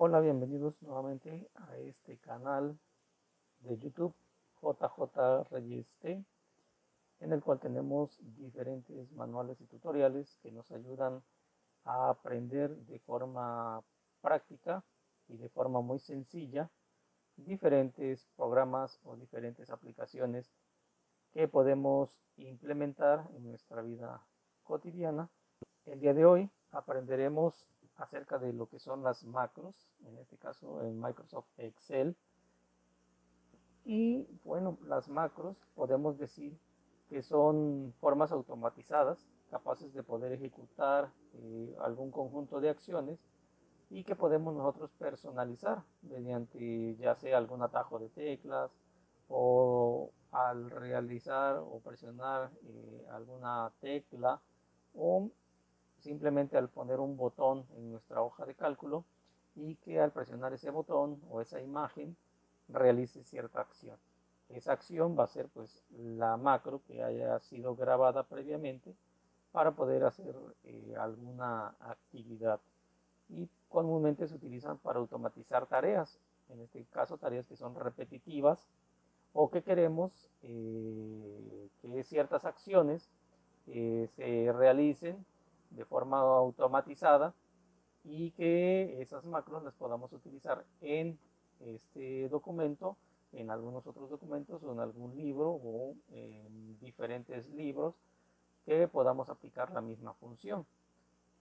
Hola, bienvenidos nuevamente a este canal de YouTube JJ Reyes T, en el cual tenemos diferentes manuales y tutoriales que nos ayudan a aprender de forma práctica y de forma muy sencilla diferentes programas o diferentes aplicaciones que podemos implementar en nuestra vida cotidiana. El día de hoy aprenderemos acerca de lo que son las macros, en este caso en Microsoft Excel. Y bueno, las macros podemos decir que son formas automatizadas capaces de poder ejecutar algún conjunto de acciones y que podemos nosotros personalizar mediante ya sea algún atajo de teclas o al realizar o presionar alguna tecla o simplemente al poner un botón en nuestra hoja de cálculo y que al presionar ese botón o esa imagen realice cierta acción. Esa acción va a ser pues la macro que haya sido grabada previamente para poder hacer alguna actividad y comúnmente se utilizan para automatizar tareas, en este caso tareas que son repetitivas o que queremos que ciertas acciones se realicen de forma automatizada y que esas macros las podamos utilizar en este documento, en algunos otros documentos o en algún libro o en diferentes libros que podamos aplicar la misma función.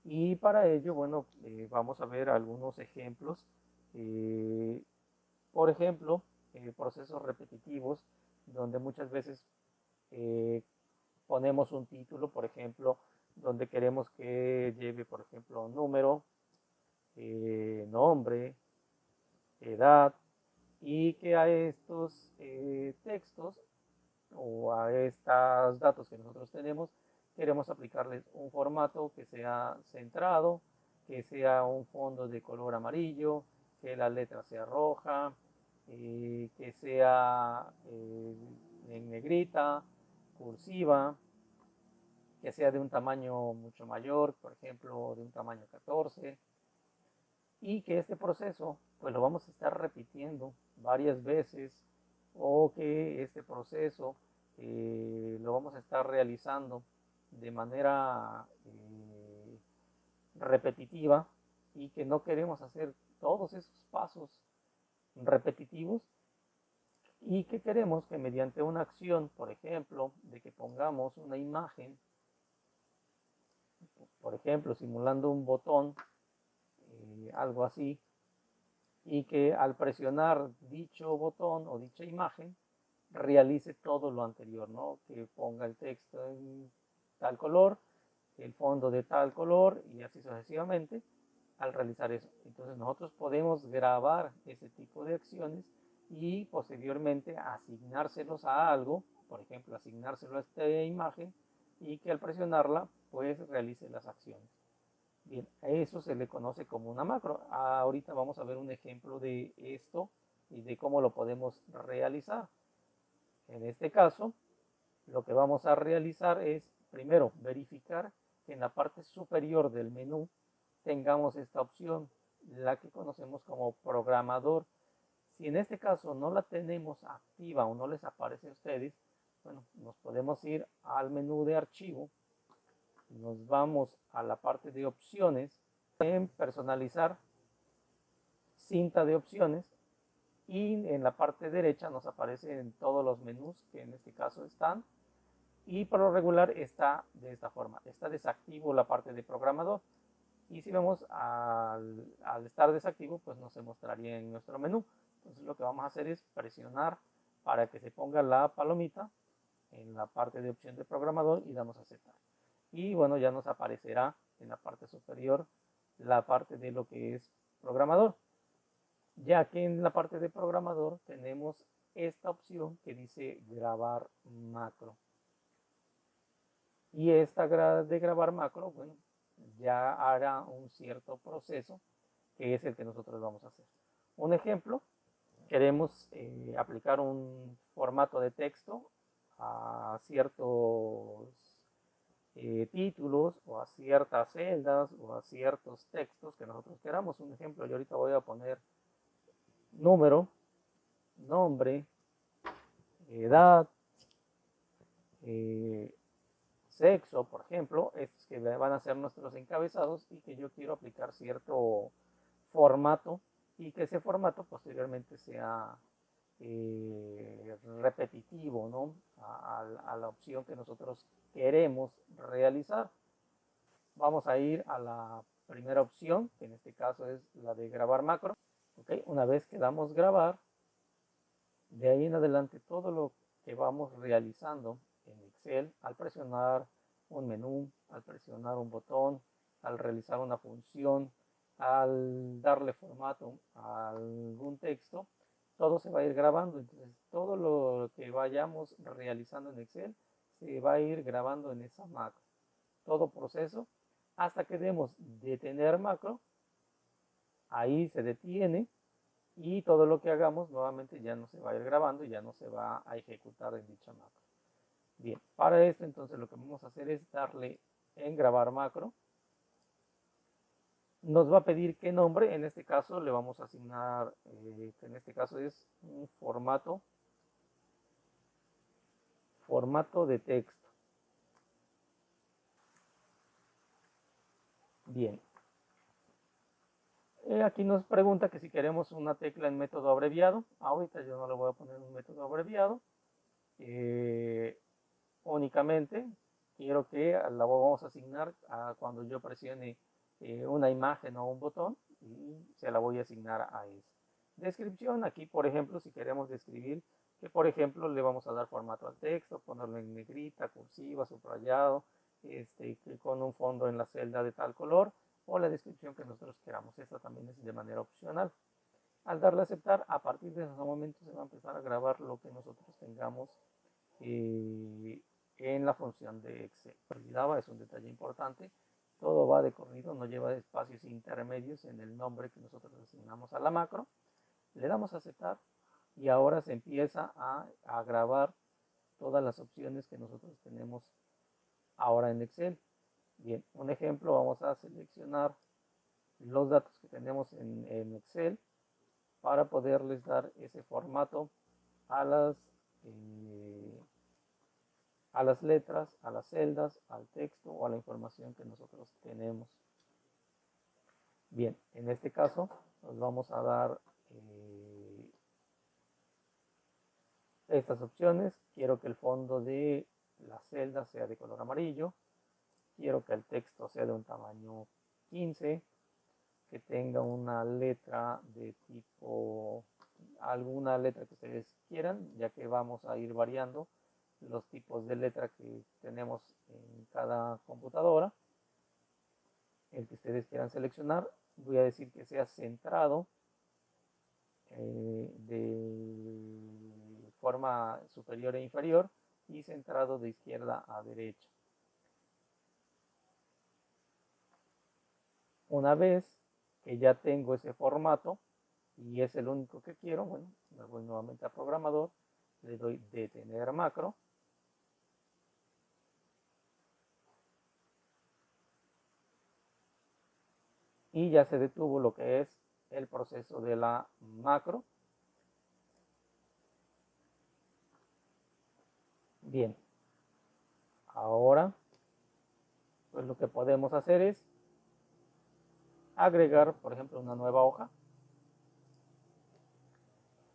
Y para ello, bueno, vamos a ver algunos ejemplos. Eh, por ejemplo, procesos repetitivos, donde muchas veces eh, ponemos un título, por ejemplo, donde queremos que lleve, por ejemplo, número, nombre, edad, y que a estos textos o a estos datos que nosotros tenemos, queremos aplicarles un formato que sea centrado, que sea un fondo de color amarillo, que la letra sea roja, que sea en negrita, cursiva, que sea de un tamaño mucho mayor, por ejemplo, de un tamaño 14, y que este proceso pues lo vamos a estar repitiendo varias veces o que este proceso lo vamos a estar realizando de manera repetitiva y que no queremos hacer todos esos pasos repetitivos y que queremos que mediante una acción, por ejemplo, de que pongamos una imagen, por ejemplo, simulando un botón, algo así, y que al presionar dicho botón o dicha imagen realice todo lo anterior, ¿no? Que ponga el texto en tal color, el fondo de tal color y así sucesivamente al realizar eso. Entonces nosotros podemos grabar ese tipo de acciones y posteriormente asignárselos a algo, por ejemplo, asignárselo a esta imagen y que al presionarla pues realice las acciones. Bien, a eso se le conoce como una macro. Ahorita vamos a ver un ejemplo de esto y de cómo lo podemos realizar. En este caso, lo que vamos a realizar es, primero, verificar que en la parte superior del menú tengamos esta opción, la que conocemos como programador. Si en este caso no la tenemos activa o no les aparece a ustedes, bueno, nos podemos ir al menú de archivo, nos vamos a la parte de opciones, en personalizar, cinta de opciones, y en la parte derecha nos aparecen todos los menús que en este caso están, y por lo regular está de esta forma. Está desactivo la parte de programador, y si vemos al estar desactivo pues no se mostraría en nuestro menú. Entonces lo que vamos a hacer es presionar para que se ponga la palomita en la parte de opción de programador y damos a aceptar. Y bueno, ya nos aparecerá en la parte superior la parte de lo que es programador, ya que en la parte de programador tenemos esta opción que dice grabar macro. Y esta de grabar macro, bueno, ya hará un cierto proceso que es el que nosotros vamos a hacer. Un ejemplo, queremos aplicar un formato de texto a ciertos títulos o a ciertas celdas o a ciertos textos que nosotros queramos. Un ejemplo, yo ahorita voy a poner número, nombre, edad, sexo, por ejemplo, estos que van a ser nuestros encabezados y que yo quiero aplicar cierto formato y que ese formato posteriormente sea repetitivo, ¿no? A la opción que nosotros queremos realizar. Vamos a ir a la primera opción, que en este caso es la de grabar macro. ¿Okay? Una vez que damos grabar, de ahí en adelante todo lo que vamos realizando en Excel, al presionar un menú, al presionar un botón, al realizar una función, al darle formato a algún texto, todo se va a ir grabando. Entonces, todo lo que vayamos realizando en Excel se va a ir grabando en esa macro. Todo proceso hasta que demos detener macro, ahí se detiene y todo lo que hagamos nuevamente ya no se va a ir grabando y ya no se va a ejecutar en dicha macro. Bien, para esto entonces lo que vamos a hacer es darle en grabar macro. Nos va a pedir qué nombre, en este caso le vamos a asignar, que en este caso es un formato de texto. Bien, aquí nos pregunta que si queremos una tecla en método abreviado. Ahorita yo no le voy a poner un método abreviado. Únicamente quiero que la vamos a asignar a cuando yo presione una imagen o un botón y se la voy a asignar a esa. Descripción, aquí por ejemplo si queremos describir que por ejemplo le vamos a dar formato al texto, ponerlo en negrita, cursiva, subrayado, que con un fondo en la celda de tal color o la descripción que nosotros queramos. Esta también es de manera opcional. Al darle a aceptar, a partir de ese momento se va a empezar a grabar lo que nosotros tengamos en la función de Excel. Olvidaba, es un detalle importante. Todo va de corrido, no lleva espacios intermedios en el nombre que nosotros asignamos a la macro. Le damos a aceptar y ahora se empieza a grabar todas las opciones que nosotros tenemos ahora en Excel. Bien, un ejemplo, vamos a seleccionar los datos que tenemos en Excel para poderles dar ese formato a las letras, a las celdas, al texto o a la información que nosotros tenemos. Bien, en este caso nos vamos a dar estas opciones. Quiero que el fondo de la celda sea de color amarillo. Quiero que el texto sea de un tamaño 15, que tenga una letra de tipo, alguna letra que ustedes quieran, ya que vamos a ir variando los tipos de letra que tenemos en cada computadora. El que ustedes quieran seleccionar, voy a decir que sea centrado de forma superior e inferior y centrado de izquierda a derecha. Una vez que ya tengo ese formato y es el único que quiero, bueno, me voy nuevamente a programador, le doy detener macro. Y ya se detuvo lo que es el proceso de la macro. Bien, ahora pues lo que podemos hacer es agregar, por ejemplo, una nueva hoja.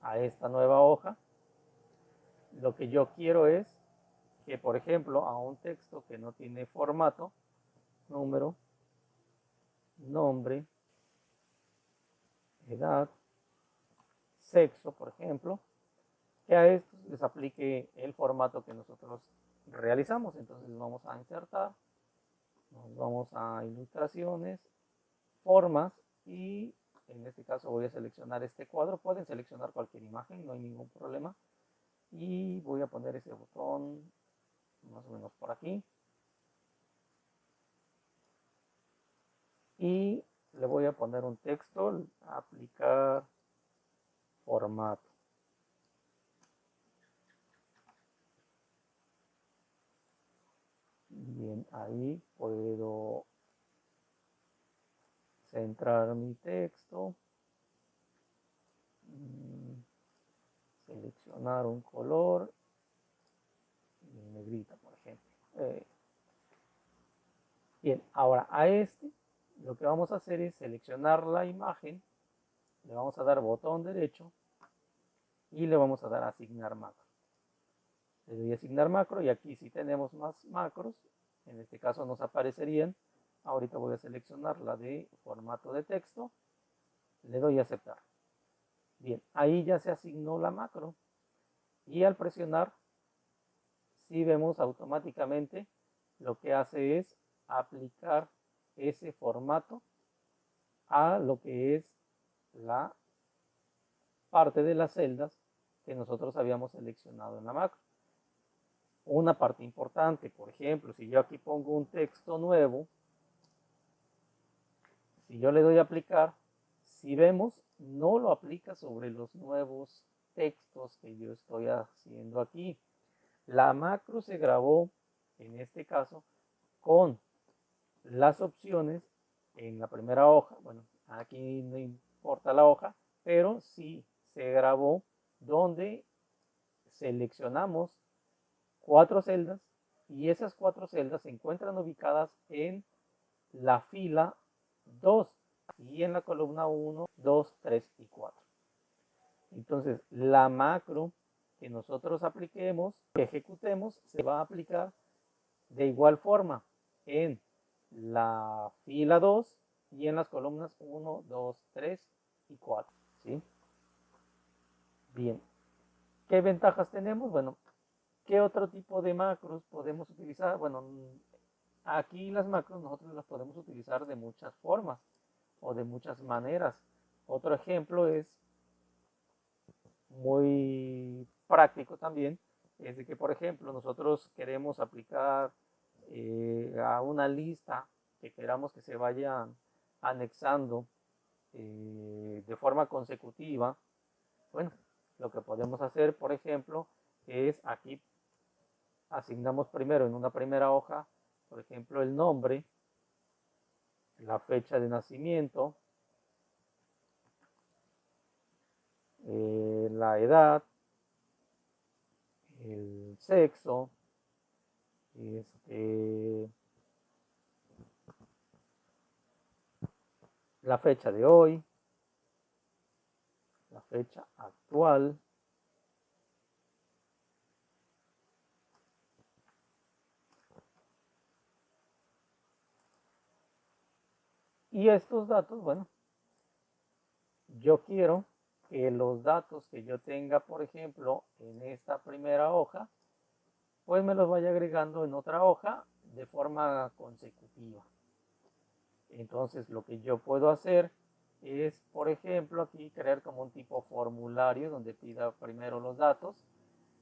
A esta nueva hoja, lo que yo quiero es que, por ejemplo, a un texto que no tiene formato, número, nombre, edad, sexo, por ejemplo, que a estos les aplique el formato que nosotros realizamos. Entonces vamos a insertar, nos vamos a ilustraciones, formas y en este caso voy a seleccionar este cuadro. Pueden seleccionar cualquier imagen, no hay ningún problema. Y voy a poner ese botón más o menos por aquí. Y le voy a poner un texto, aplicar formato. Bien. Bien, ahí puedo centrar mi texto, seleccionar un color, negrita, por ejemplo. Bien, ahora a este lo que vamos a hacer es seleccionar la imagen, le vamos a dar botón derecho y le vamos a dar asignar macro. Le doy a asignar macro y aquí si tenemos más macros, en este caso nos aparecerían. Ahorita voy a seleccionar la de formato de texto, le doy a aceptar. Bien, ahí ya se asignó la macro y al presionar, si vemos automáticamente, lo que hace es aplicar ese formato a lo que es la parte de las celdas que nosotros habíamos seleccionado en la macro. Una parte importante, por ejemplo, si yo aquí pongo un texto nuevo, si yo le doy a aplicar, si vemos, no lo aplica sobre los nuevos textos que yo estoy haciendo aquí. La macro se grabó, en este caso, con las opciones en la primera hoja. Bueno, aquí no importa la hoja, pero sí se grabó donde seleccionamos 4 celdas y esas 4 celdas se encuentran ubicadas en la fila 2 y en la columna 1, 2, 3 y 4. Entonces, la macro que nosotros apliquemos, que ejecutemos, se va a aplicar de igual forma en la fila 2 y en las columnas 1, 2, 3 y 4. ¿Sí? Bien. ¿Qué ventajas tenemos? Bueno, ¿qué otro tipo de macros podemos utilizar? Bueno, aquí las macros nosotros las podemos utilizar de muchas formas o de muchas maneras. Otro ejemplo es muy práctico también, es de que, por ejemplo, nosotros queremos aplicar a una lista que queramos que se vaya anexando de forma consecutiva. Bueno, lo que podemos hacer, por ejemplo, es aquí asignamos primero en una primera hoja, por ejemplo, el nombre, la fecha de nacimiento, la edad, el sexo, la fecha de hoy, la fecha actual, y estos datos, bueno, yo quiero que los datos que yo tenga, por ejemplo, en esta primera hoja, pues me los vaya agregando en otra hoja de forma consecutiva. Entonces, lo que yo puedo hacer es, por ejemplo, aquí crear como un tipo formulario donde pida primero los datos.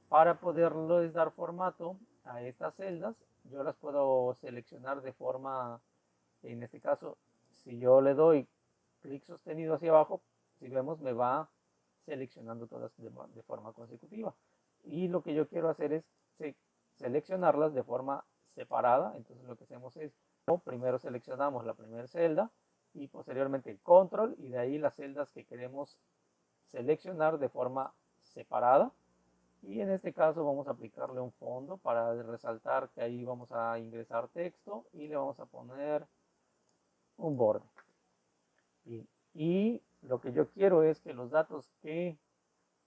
Para poderles dar formato a estas celdas, yo las puedo seleccionar de forma, en este caso, si yo le doy clic sostenido hacia abajo, si vemos me va seleccionando todas de forma consecutiva. Y lo que yo quiero hacer es seleccionarlas de forma separada. Entonces lo que hacemos es, primero seleccionamos la primera celda y posteriormente el control y de ahí las celdas que queremos seleccionar de forma separada. Y en este caso vamos a aplicarle un fondo para resaltar que ahí vamos a ingresar texto y le vamos a poner un borde. Bien. Y lo que yo quiero es que los datos que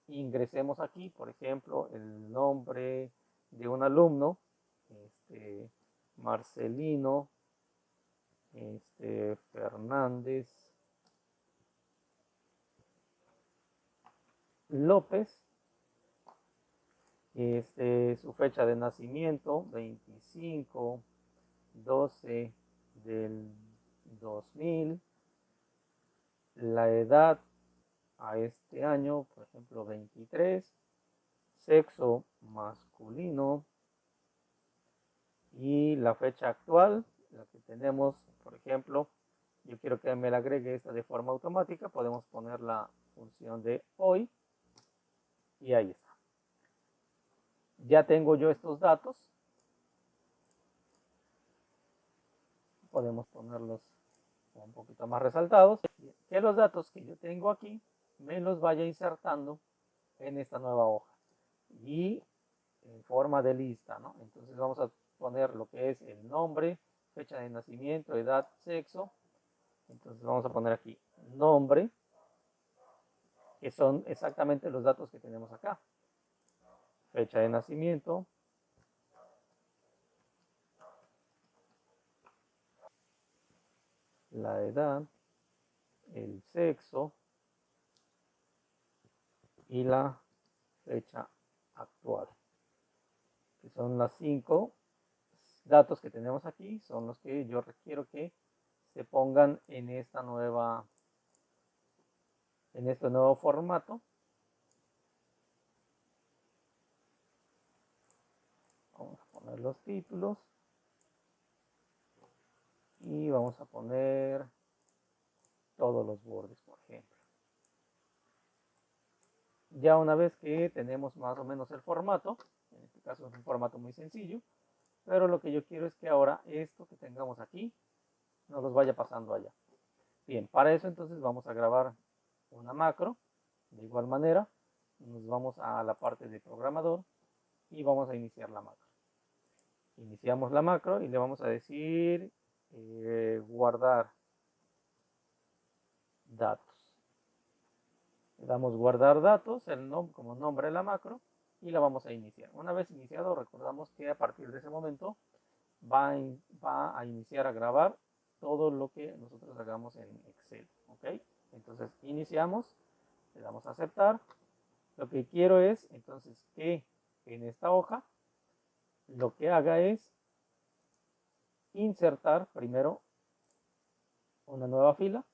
ingresemos aquí, por ejemplo, el nombre de un alumno, Marcelino Fernández López, su fecha de nacimiento, 25/12 del 2000, la edad a este año, por ejemplo, 23, sexo masculino y la fecha actual, la que tenemos, por ejemplo, yo quiero que me la agregue esta de forma automática, podemos poner la función de hoy y ahí está. Ya tengo yo estos datos. podemos ponerlos un poquito más resaltados, que los datos que yo tengo aquí me los vaya insertando en esta nueva hoja y en forma de lista, ¿no? Entonces vamos a poner lo que es el nombre, fecha de nacimiento, edad, sexo. Entonces vamos a poner aquí nombre, que son exactamente los datos que tenemos acá. Fecha de nacimiento, la edad, el sexo y la fecha actual, que son las 5 datos que tenemos aquí, son los que yo requiero que se pongan en esta en este nuevo formato. Vamos a poner los títulos y vamos a poner todos los bordes, por ejemplo. Ya una vez que tenemos más o menos el formato, en este caso es un formato muy sencillo, pero lo que yo quiero es que ahora esto que tengamos aquí nos los vaya pasando allá. Bien, para eso entonces vamos a grabar una macro. De igual manera, nos vamos a la parte de programador y vamos a iniciar la macro. Iniciamos la macro y le vamos a decir guardar datos. Le damos guardar datos como nombre de la macro y la vamos a iniciar. Una vez iniciado, recordamos que a partir de ese momento va a iniciar a grabar todo lo que nosotros hagamos en Excel. ¿Ok? Entonces iniciamos, le damos a aceptar. Lo que quiero es entonces que en esta hoja lo que haga es insertar primero una nueva fila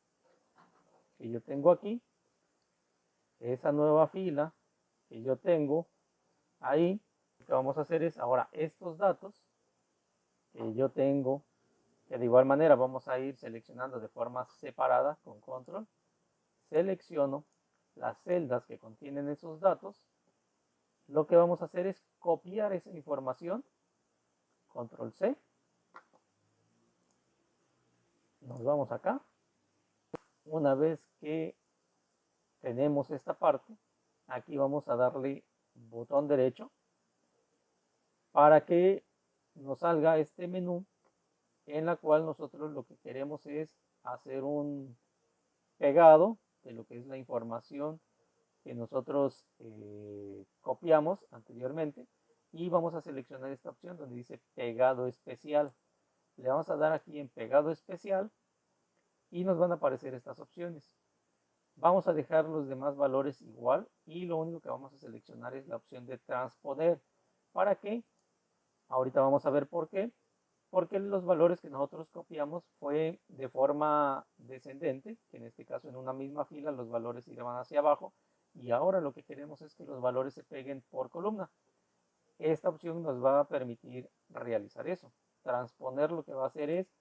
que yo tengo aquí. Esa nueva fila que yo tengo ahí, lo que vamos a hacer es ahora estos datos que yo tengo, que de igual manera vamos a ir seleccionando de forma separada con control. Selecciono las celdas que contienen esos datos. Lo que vamos a hacer es copiar esa información, control C. Nos vamos acá. Una vez que tenemos esta parte, aquí vamos a darle botón derecho para que nos salga este menú en la cual nosotros lo que queremos es hacer un pegado de lo que es la información que nosotros copiamos anteriormente y vamos a seleccionar esta opción donde dice pegado especial. Le vamos a dar aquí en pegado especial y nos van a aparecer estas opciones. Vamos a dejar los demás valores igual y lo único que vamos a seleccionar es la opción de transponer. ¿Para qué? Ahorita vamos a ver por qué. Porque los valores que nosotros copiamos fue de forma descendente, que en este caso en una misma fila los valores iban hacia abajo, y ahora lo que queremos es que los valores se peguen por columna. Esta opción nos va a permitir realizar eso. Transponer lo que va a hacer es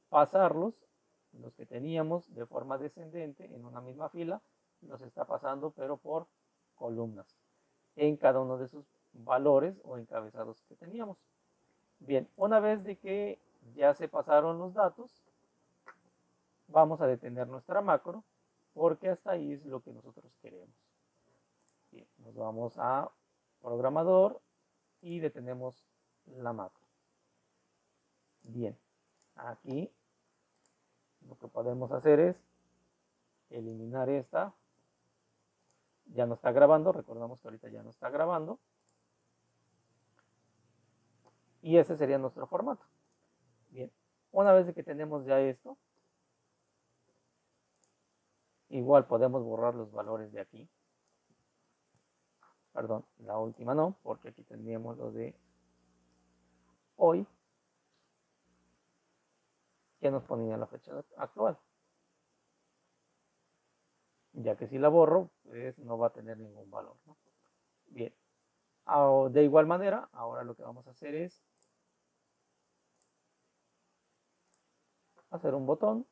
pasarlos, los que teníamos de forma descendente en una misma fila, los está pasando pero por columnas en cada uno de sus valores o encabezados que teníamos. Bien, una vez de que ya se pasaron los datos, vamos a detener nuestra macro porque hasta ahí es lo que nosotros queremos. Bien, nos vamos a programador y detenemos la macro. Bien, aquí lo que podemos hacer es eliminar esta. Ya no está grabando, recordamos que ahorita ya no está grabando. Y ese sería nuestro formato. Bien, una vez que tenemos ya esto, igual podemos borrar los valores de aquí. Perdón, la última no, porque aquí tendríamos lo de hoy, que nos ponía la fecha actual. Ya que si la borro, pues no va a tener ningún valor, ¿no? Bien, de igual manera, ahora lo que vamos a hacer es hacer un botón.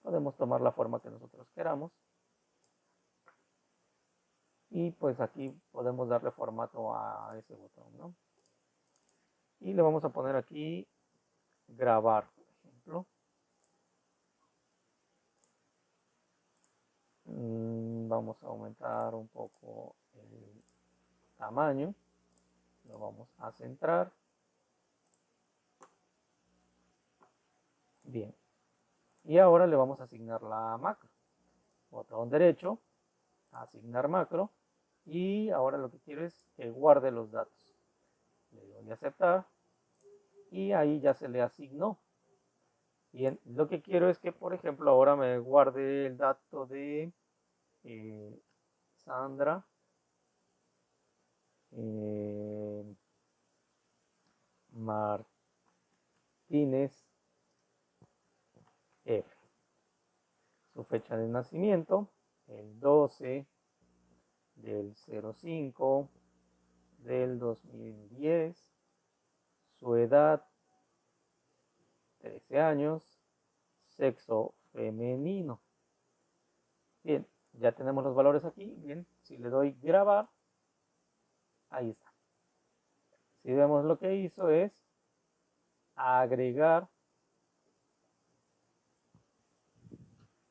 Podemos tomar la forma que nosotros queramos. Y pues aquí podemos darle formato a ese botón, ¿no? Y le vamos a poner aquí grabar, por ejemplo. Vamos a aumentar un poco el tamaño, lo vamos a centrar. Bien, y ahora le vamos a asignar la macro. Botón derecho, asignar macro, y ahora lo que quiero es que guarde los datos. Le doy a aceptar y ahí ya se le asignó. Bien, lo que quiero es que, por ejemplo, ahora me guarde el dato de Sandra Martínez F. Su fecha de nacimiento, el 12 del 05 del 2010. Su edad, 13 años. Sexo femenino. Bien, ya tenemos los valores aquí. Bien, si le doy grabar, ahí está. Si vemos, lo que hizo es agregar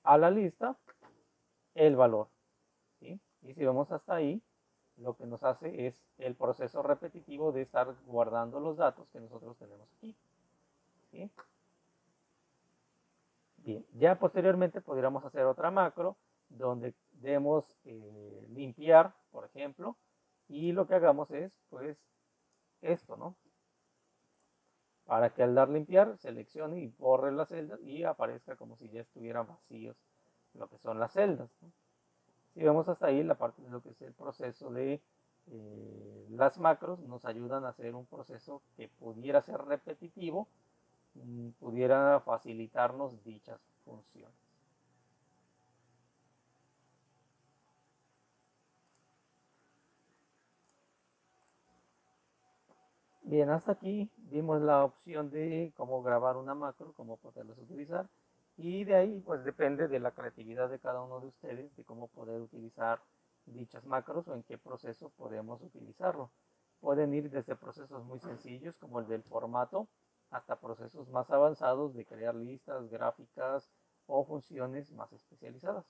a la lista el valor, ¿sí? Y si vemos hasta ahí, lo que nos hace es el proceso repetitivo de estar guardando los datos que nosotros tenemos aquí, ¿sí? Bien, ya posteriormente podríamos hacer otra macro donde debemos limpiar, por ejemplo, y lo que hagamos es, pues, esto, ¿no? Para que al dar limpiar seleccione y borre las celdas y aparezca como si ya estuvieran vacíos lo que son las celdas, ¿no? Si vemos hasta ahí, la parte de lo que es el proceso de las macros nos ayudan a hacer un proceso que pudiera ser repetitivo, pudiera facilitarnos dichas funciones. Bien, hasta aquí vimos la opción de cómo grabar una macro, cómo poderlas utilizar, y de ahí pues depende de la creatividad de cada uno de ustedes, de cómo poder utilizar dichas macros o en qué proceso podemos utilizarlo. Pueden ir desde procesos muy sencillos como el del formato hasta procesos más avanzados de crear listas, gráficas o funciones más especializadas.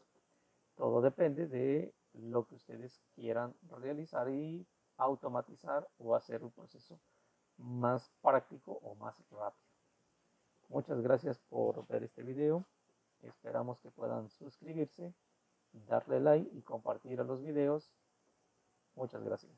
Todo depende de lo que ustedes quieran realizar y automatizar o hacer un proceso más práctico o más rápido. Muchas gracias por ver este video. Esperamos que puedan suscribirse, darle like y compartir a los videos. Muchas gracias.